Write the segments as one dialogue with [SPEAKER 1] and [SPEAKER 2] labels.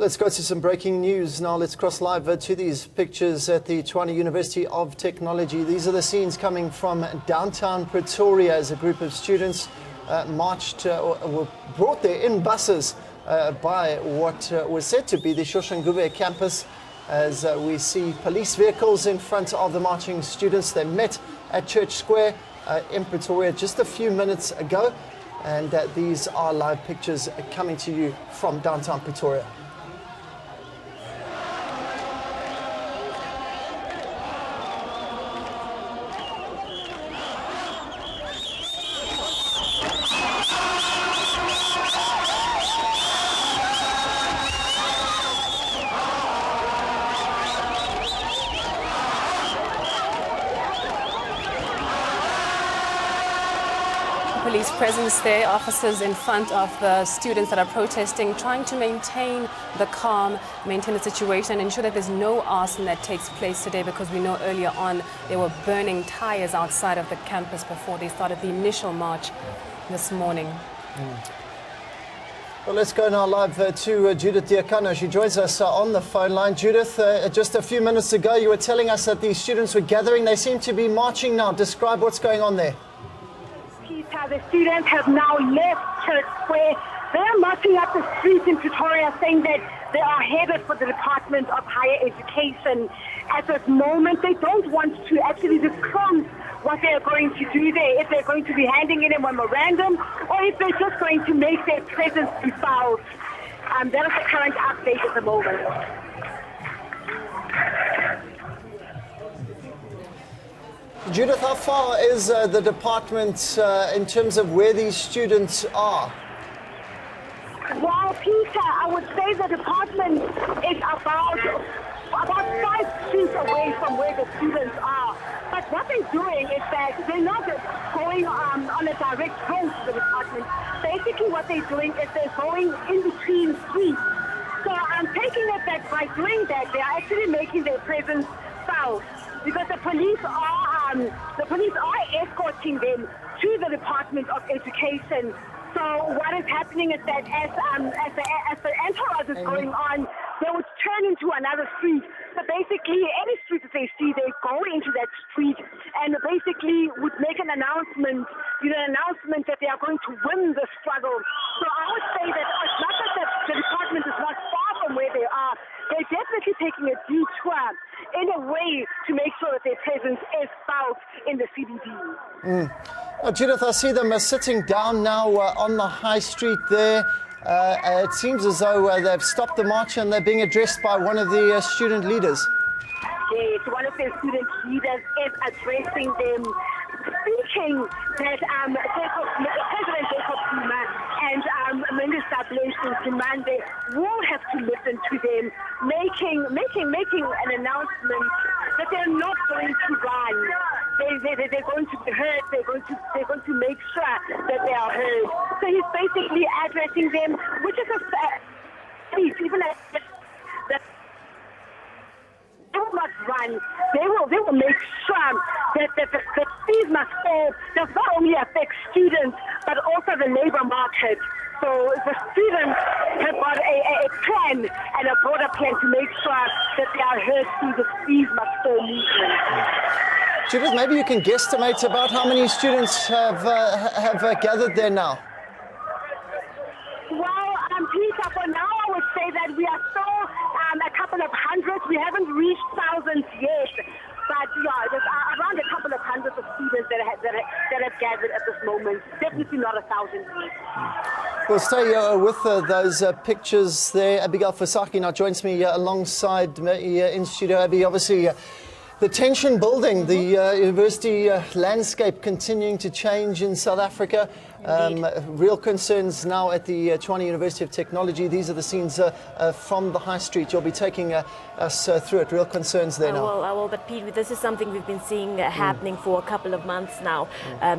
[SPEAKER 1] Let's go to some breaking news now. Let's cross live to these pictures at the Tshwane University of Technology. These are the scenes coming from downtown Pretoria as a group of students marched or were brought there in buses by what was said to be the Soshanguve campus. As we see police vehicles in front of the marching students. They met at Church Square in Pretoria just a few minutes ago. And these are live pictures coming to you from downtown Pretoria.
[SPEAKER 2] Police presence there, officers in front of the students that are protesting, trying to maintain the calm, maintain the situation, and ensure that there's no arson that takes place today, because we know earlier on they were burning tires outside of the campus before they started the initial march this morning.
[SPEAKER 1] Well, let's go now live to Judith Diakano. She joins us on the phone line. Judith, just a few minutes ago you were telling us that these students were gathering. They seem to be marching now. Describe what's going on there.
[SPEAKER 3] The students have now left Church Square. They are marching up the streets in Pretoria, saying that they are headed for the Department of Higher Education. At this moment, they don't want to actually disclose what they are going to do there, if they're going to be handing in a memorandum or if they're just going to make their presence be felt. That is the current update at the moment.
[SPEAKER 1] Judith, how far is the department in terms of where these students are?
[SPEAKER 3] Well, Peter, I would say the department is about 5 streets away from where the students are. But what they're doing is that they're not going on a direct road to the department. Basically, what they're doing is they're going in between streets. So I'm taking it that by doing that, they're actually making their presence felt, because the police are escorting them to the Department of Education. So what is happening is that as the entourage is going on, they would turn into another street. So basically, any street that they see, they go into that street and basically would make an announcement, that they are going to win the struggle. So I would say that as much as the department is not far from where they are, they're definitely taking a detour in a way to make sure that their presence is felt in the CBD.
[SPEAKER 1] Judith, I see them sitting down now on the high street there. It seems as though they've stopped the march and they're being addressed by one of the student leaders.
[SPEAKER 3] Yes, one of the student leaders is addressing them, speaking that President Jacob Zuma and Minister Blaise Nzimande will have to listen to them, making an announcement that they're not going to run. They're going to be heard. They're going to make sure that they are heard. So he's basically addressing them, which is even that they will not run. They will make sure that the fees must fall. Does not only affect students but also the labor market. So the students have got a plan and a broader plan to make sure that they are heard through the fees must fall movement.
[SPEAKER 1] Judith, maybe you can guesstimate about how many students have gathered there now.
[SPEAKER 3] Well, Peter, for now I would say that we are still a couple of hundreds. We haven't reached thousands yet. But yeah, there's around a couple of hundreds of students that have gathered at this moment. Definitely not 1,000 yet.
[SPEAKER 1] We'll stay with those pictures there. Abigail Fasaki now joins me alongside me in studio. Abby, obviously the tension building, the university landscape continuing to change in South Africa. Real concerns now at the Tshwane University of Technology. These are the scenes from the high street. You'll be taking us through it. Real concerns there now.
[SPEAKER 4] I will, but Pete, this is something we've been seeing happening for a couple of months now.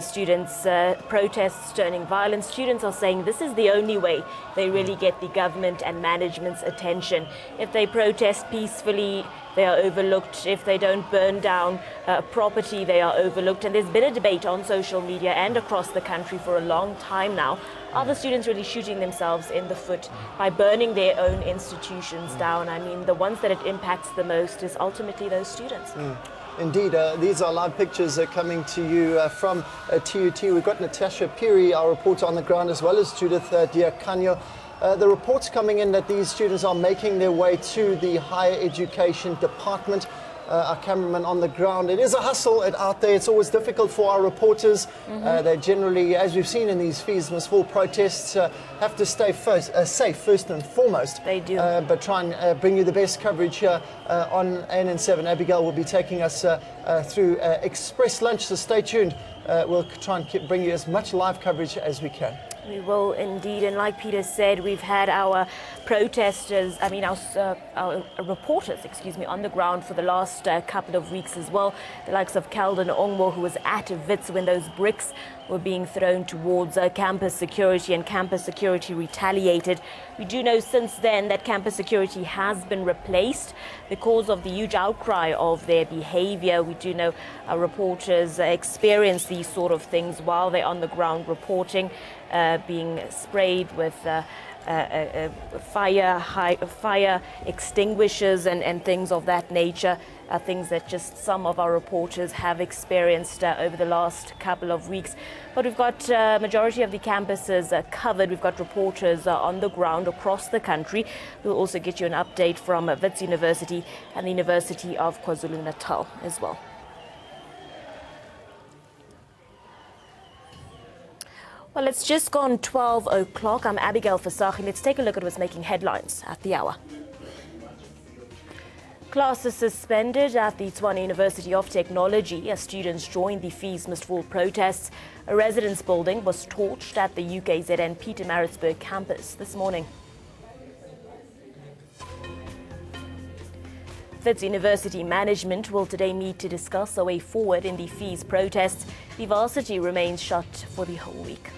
[SPEAKER 4] Students, protests turning violent. Students are saying this is the only way they really get the government and management's attention. If they protest peacefully, they are overlooked. If they don't burn down property, they are overlooked. And there's been a debate on social media and across the country for a long time now. Are the students really shooting themselves in the foot by burning their own institutions down? I mean, the ones that it impacts the most is ultimately those students.
[SPEAKER 1] Indeed, these are live pictures coming to you from TUT. We've got Natasha Piri, our reporter on the ground, as well as Judith Diacanio. The reports coming in that these students are making their way to the higher education department. Our cameraman on the ground. It is a hustle out there. It's always difficult for our reporters. They generally, as we've seen in these fees must fall protests, have to stay safe first and foremost.
[SPEAKER 4] They do.
[SPEAKER 1] But try and bring you the best coverage here on ANN7. Abigail will be taking us through Express Lunch, so stay tuned. We'll try and bring you as much live coverage as we can.
[SPEAKER 4] We will indeed, and like Peter said, we've had our protesters, our reporters, on the ground for the last couple of weeks as well. The likes of Calden Ongmo, who was at Wits when those bricks were being thrown towards campus security, and campus security retaliated. We do know since then that campus security has been replaced because of the huge outcry of their behavior. We do know our reporters experience these sort of things while they're on the ground reporting, being sprayed with fire extinguishers and things of that nature, things that just some of our reporters have experienced over the last couple of weeks. But we've got majority of the campuses covered. We've got reporters on the ground across the country. We'll also get you an update from Wits University and the University of KwaZulu-Natal as well. Well, it's just gone 12 o'clock. I'm Abigail Fasahi. Let's take a look at what's making headlines at the hour. Classes suspended at the Tshwane University of Technology as students joined the Fees Must Fall protests. A residence building was torched at the UKZN Pietermaritzburg campus this morning. Wits University management will today meet to discuss a way forward in the fees protests. The varsity remains shut for the whole week.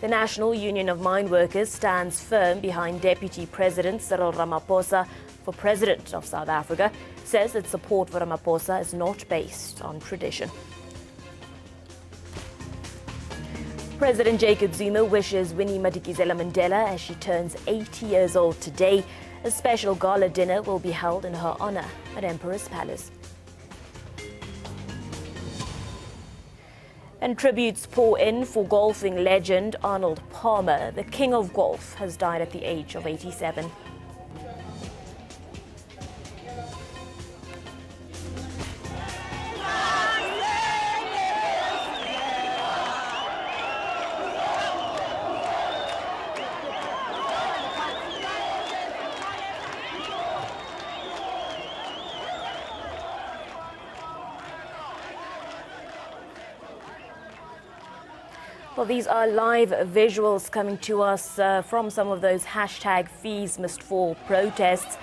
[SPEAKER 4] The National Union of Mine Workers stands firm behind Deputy President Cyril Ramaphosa for President of South Africa, says its support for Ramaphosa is not based on tradition. President Jacob Zuma wishes Winnie Madikizela Mandela as she turns 80 years old today. A special gala dinner will be held in her honor at Emperor's Palace. And tributes pour in for golfing legend Arnold Palmer. The king of golf has died at the age of 87. Well, these are live visuals coming to us from some of those hashtag Fees Must Fall protests.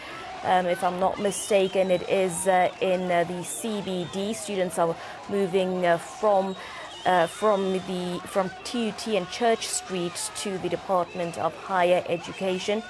[SPEAKER 4] If I'm not mistaken, it is in the CBD. Students are moving from TUT and Church Street to the Department of Higher Education.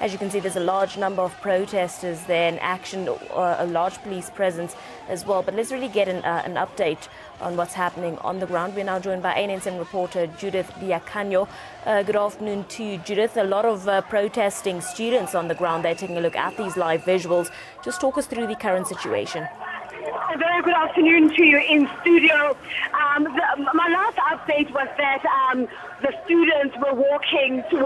[SPEAKER 4] As you can see, there's a large number of protesters there in action, a large police presence as well. But let's really get an update on what's happening on the ground. We're now joined by ANN7 reporter Judith Diacanio. Good afternoon to you, Judith. A lot of protesting students on the ground there taking a look at these live visuals. Just talk us through the current situation.
[SPEAKER 3] A very good afternoon to you in studio. My last update was that the students were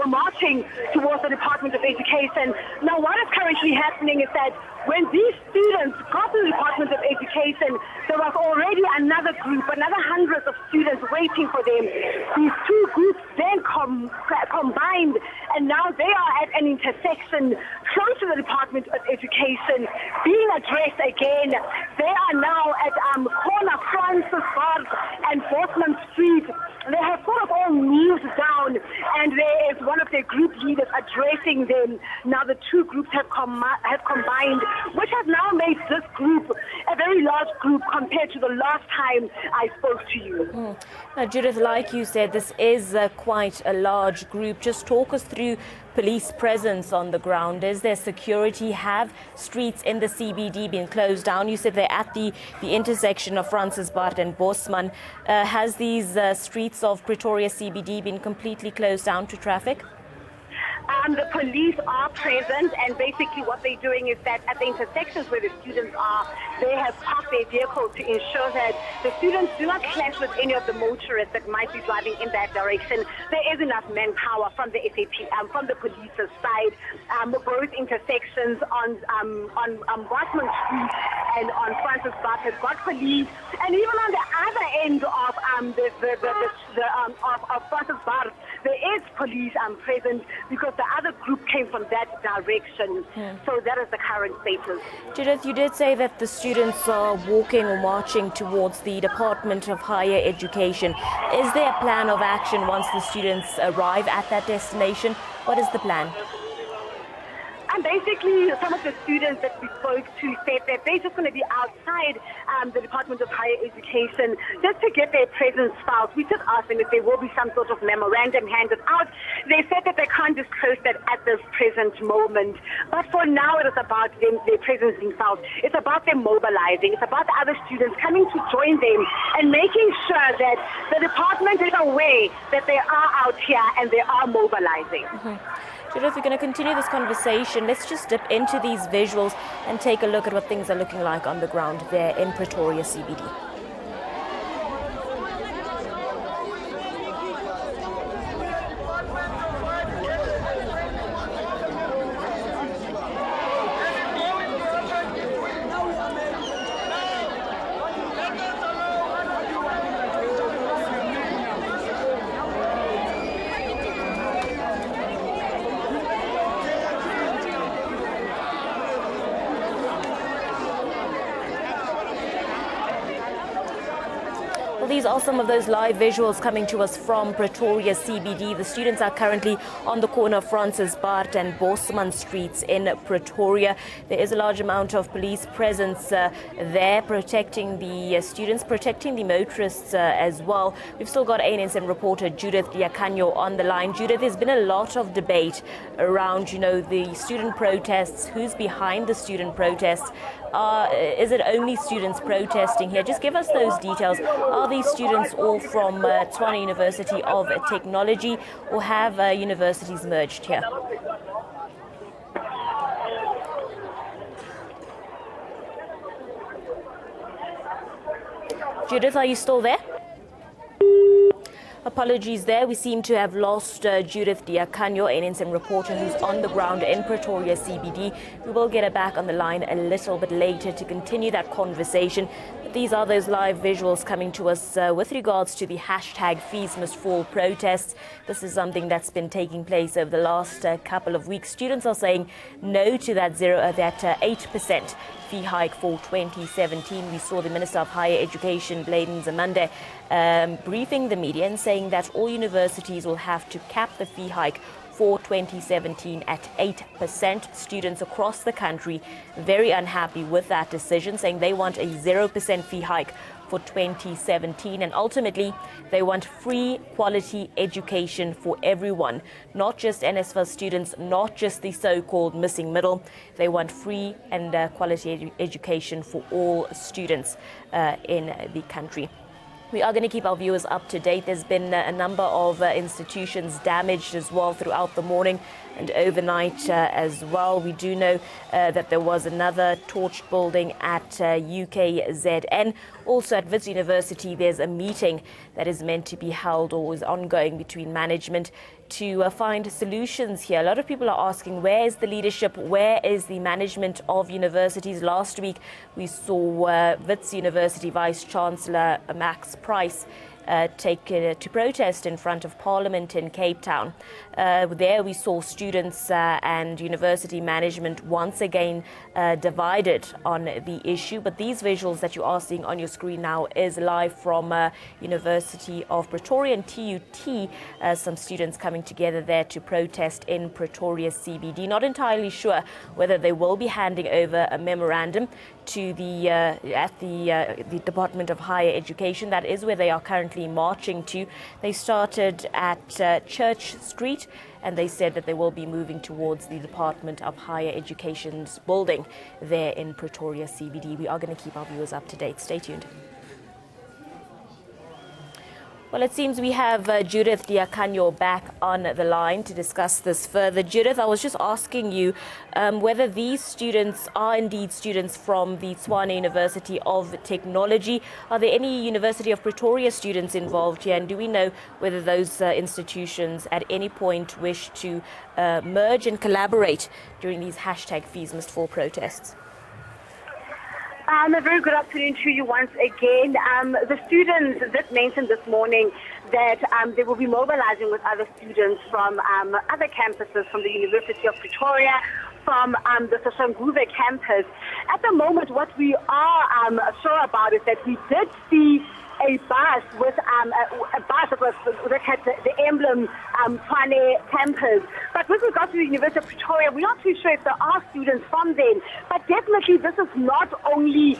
[SPEAKER 3] marching towards the Department of Education. Now, what is currently happening is that when these students got to the Department of Education, there was already another hundreds of students waiting for them. These two groups then combined, and now they are at an intersection close to the Department of Education, being addressed again. They are now at corner Francis Bar and Bosman Street. They have sort of all moved down, and there is one of their group leaders addressing them. Now the two groups have combined, which has now made this group a very large group compared to the last time I spoke to you.
[SPEAKER 4] Now, Judith, like you said, this is quite a large group. Just talk us through police presence on the ground. Is there security? Have streets in the CBD been closed down? You said they're at the intersection of Francis Bart and Bosman. Has these streets of Pretoria CBD been completely closed down to traffic?
[SPEAKER 3] The police are present, and basically what they're doing is that at the intersections where the students are, they have parked their vehicles to ensure that the students do not clash with any of the motorists that might be driving in that direction. There is enough manpower from the SAP, from the police's side, both intersections on Bosman Street and on Francis Bart has got police, and even on the other end of of Francis Bart, there is police present because the other group came from that direction. So that is the current status.
[SPEAKER 4] Judith, you did say that the students are walking or marching towards the Department of Higher Education. Is there a plan of action once the students arrive at that destination? What is the plan?
[SPEAKER 3] And basically, some of the students that we spoke to said that they're just going to be outside the Department of Higher Education just to get their presence filed. We did ask them if there will be some sort of memorandum handed out. They said that they can't disclose that at this present moment. But for now, it is about their presence being filed. It's about them mobilizing. It's about the other students coming to join them and making sure that the department is aware that they are out here and they are mobilizing.
[SPEAKER 4] Judith, we're going to continue this conversation. Let's just dip into these visuals and take a look at what things are looking like on the ground there in Pretoria CBD. These are some of those live visuals coming to us from Pretoria CBD. The students are currently on the corner of Francis Bart and Bosman streets in Pretoria. There is a large amount of police presence there protecting the students, protecting the motorists as well. We've still got ANSM reporter Judith Diacanyo on the line. Judith, there's been a lot of debate around, the student protests, who's behind the student protests. Is it only students protesting here? Just give us those details. Are these students all from Tshwane University of Technology, or have universities merged here? Judith, are you still there? Apologies there. We seem to have lost Judith Diacanyo, ANSM reporter who's on the ground in Pretoria CBD. We will get her back on the line a little bit later to continue that conversation. But these are those live visuals coming to us with regards to the hashtag Fees Must Fall protests. This is something that's been taking place over the last couple of weeks. Students are saying no to that 8% fee hike for 2017. We saw the Minister of Higher Education, Bladen Zamande, briefing the media and saying that all universities will have to cap the fee hike for 2017 at 8%. Students across the country very unhappy with that decision, saying they want a 0% fee hike for 2017, and ultimately they want free quality education for everyone, not just NSFAS students, not just the so-called missing middle. They want free and quality education for all students in the country. We are going to keep our viewers up to date. There's been a number of institutions damaged as well throughout the morning and overnight as well. We do know that there was another torched building at UKZN. Also at Wits University, there's a meeting that is meant to be held or is ongoing between management to find solutions here. A lot of people are asking, where is the leadership? Where is the management of universities? Last week, we saw Wits University Vice Chancellor Max Price to protest in front of Parliament in Cape Town. There we saw students and university management once again divided on the issue. But these visuals that you are seeing on your screen now is live from University of Pretoria and TUT. Some students coming together there to protest in Pretoria CBD. Not entirely sure whether they will be handing over a memorandum to the Department of Higher Education. That is where they are currently marching to. They started at Church Street, and they said that they will be moving towards the Department of Higher Education's building there in Pretoria CBD. We are going to keep our viewers up to date. Stay tuned. Well, it seems we have Judith Diakanyo back on the line to discuss this further. Judith, I was just asking you whether these students are indeed students from the Tshwane University of Technology. Are there any University of Pretoria students involved here? And do we know whether those institutions at any point wish to merge and collaborate during these #FeesMustFall protests?
[SPEAKER 3] A very good afternoon to you once again. The students that mentioned this morning that they will be mobilizing with other students from other campuses, from the University of Pretoria, from the Soshanguve campus. At the moment, what we are sure about is that we did see a bus with a bus that had the emblem Tshwane campus. But with regards to the University of Pretoria, we're not too sure if there are students from them. But definitely this is not only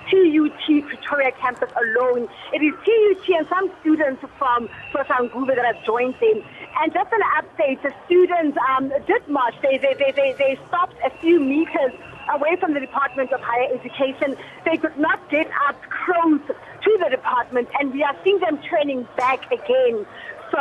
[SPEAKER 3] TUT Pretoria campus alone. It is TUT and some students from Soshanguve that have joined them. And just an update, the students did march. They stopped a few meters away from the Department of Higher Education. They could not get up close to the department, and we are seeing them turning back again. So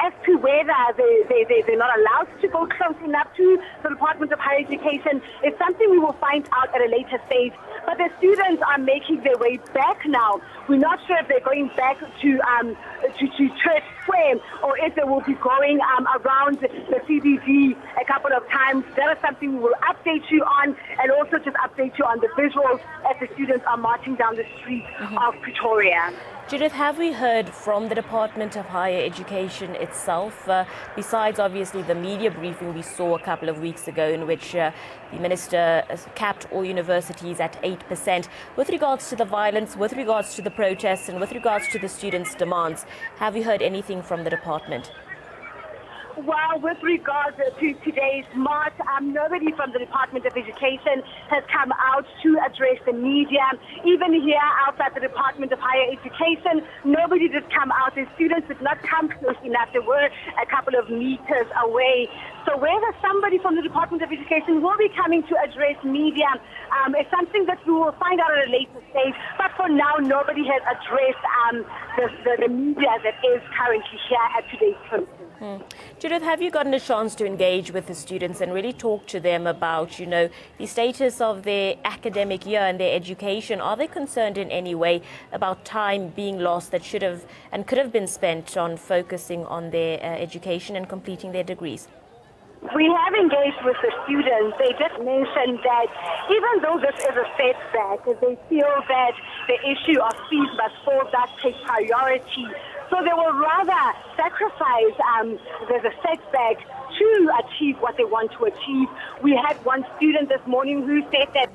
[SPEAKER 3] as to whether they're not allowed to go close enough to the Department of Higher Education is something we will find out at a later stage. But the students are making their way back now. We're not sure if they're going back to Church Square or if they will be going around the CBD a couple of times. That is something we will update you on, and also just update you on the visuals as the students are marching down the streets of Pretoria.
[SPEAKER 4] Judith, have we heard from the Department of Higher Education itself, besides obviously the media briefing we saw a couple of weeks ago in which the Minister capped all universities at 8%, with regards to the violence, with regards to the protests and with regards to the students' demands? Have you heard anything from the department?
[SPEAKER 3] Well, with regards to today's march, nobody from the Department of Education has come out to address the media. Even here outside the Department of Higher Education, nobody did come out. The students did not come close enough. They were a couple of meters away. So whether somebody from the Department of Education will be coming to address media is something that we will find out at a later stage. But for now, nobody has addressed the media that is currently here at today's conference.
[SPEAKER 4] Judith, have you gotten a chance to engage with the students and really talk to them about, the status of their academic year and their education? Are they concerned in any way about time being lost that should have and could have been spent on focusing on their education and completing their degrees?
[SPEAKER 3] We have engaged with the students. They did mention that even though this is a setback, they feel that the issue of fees must fall does take priority. So they will rather sacrifice the setback to achieve what they want to achieve. We had one student this morning who said that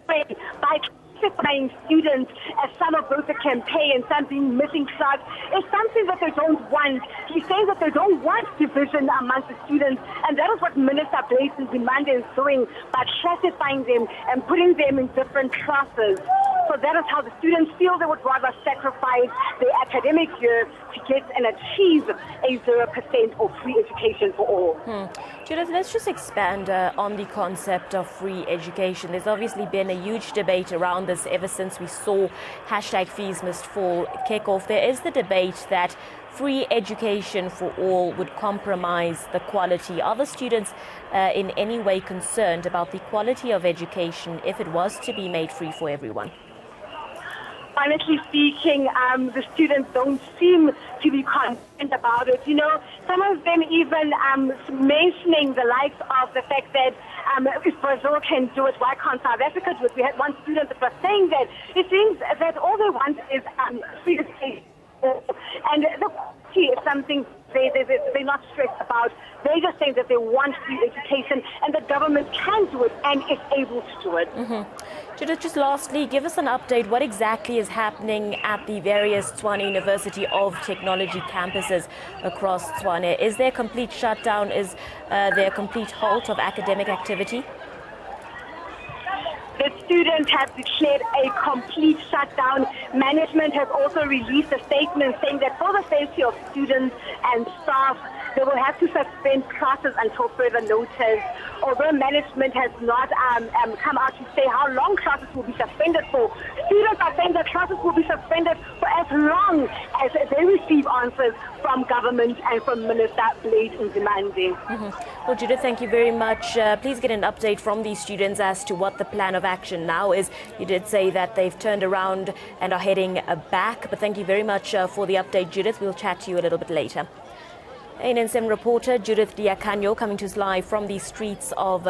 [SPEAKER 3] by classifying students as some of both the campaign and some being missing class is something that they don't want. He says that they don't want division amongst the students, and that is what Minister Blaise Nzimande is doing by classifying them and putting them in different classes. So that is how the students feel. They would rather sacrifice their academic year to get and achieve a 0% or free education for all.
[SPEAKER 4] Judith, let's just expand on the concept of free education. There's obviously been a huge debate around this ever since we saw #FeesMustFall kick off. There is the debate that free education for all would compromise the quality. Are the students in any way concerned about the quality of education if it was to be made free for everyone?
[SPEAKER 3] honestly speaking, the students don't seem to be concerned about it. You know, some of them even mentioning the likes of the fact that if Brazil can do it, why can't South Africa do it? We had one student that was saying that it seems that all they want is free education. And the quality is something they're not stressed about. They just say that they want free education and the government can do it and is able to do it.
[SPEAKER 4] Judith, just lastly, give us an update. What exactly is happening at the various Tshwane University of Technology campuses across Tshwane? Is there a complete shutdown? Is there a complete halt of academic activity?
[SPEAKER 3] The students have declared a complete shutdown. Management has also released a statement saying that for the safety of students and staff, they will have to suspend classes until further notice. Although management has not come out to say how long classes will be suspended for, students are saying that classes will be suspended for as long as they receive answers from government and from Minister Blade Nzimande.
[SPEAKER 4] Well, Judith, thank you very much. Please get an update from these students as to what the plan of action now is. You did say that they've turned around and are heading back, but thank you very much for the update, Judith. We'll chat to you a little bit later. ANSM reporter Judith Diacanyo coming to us live from the streets of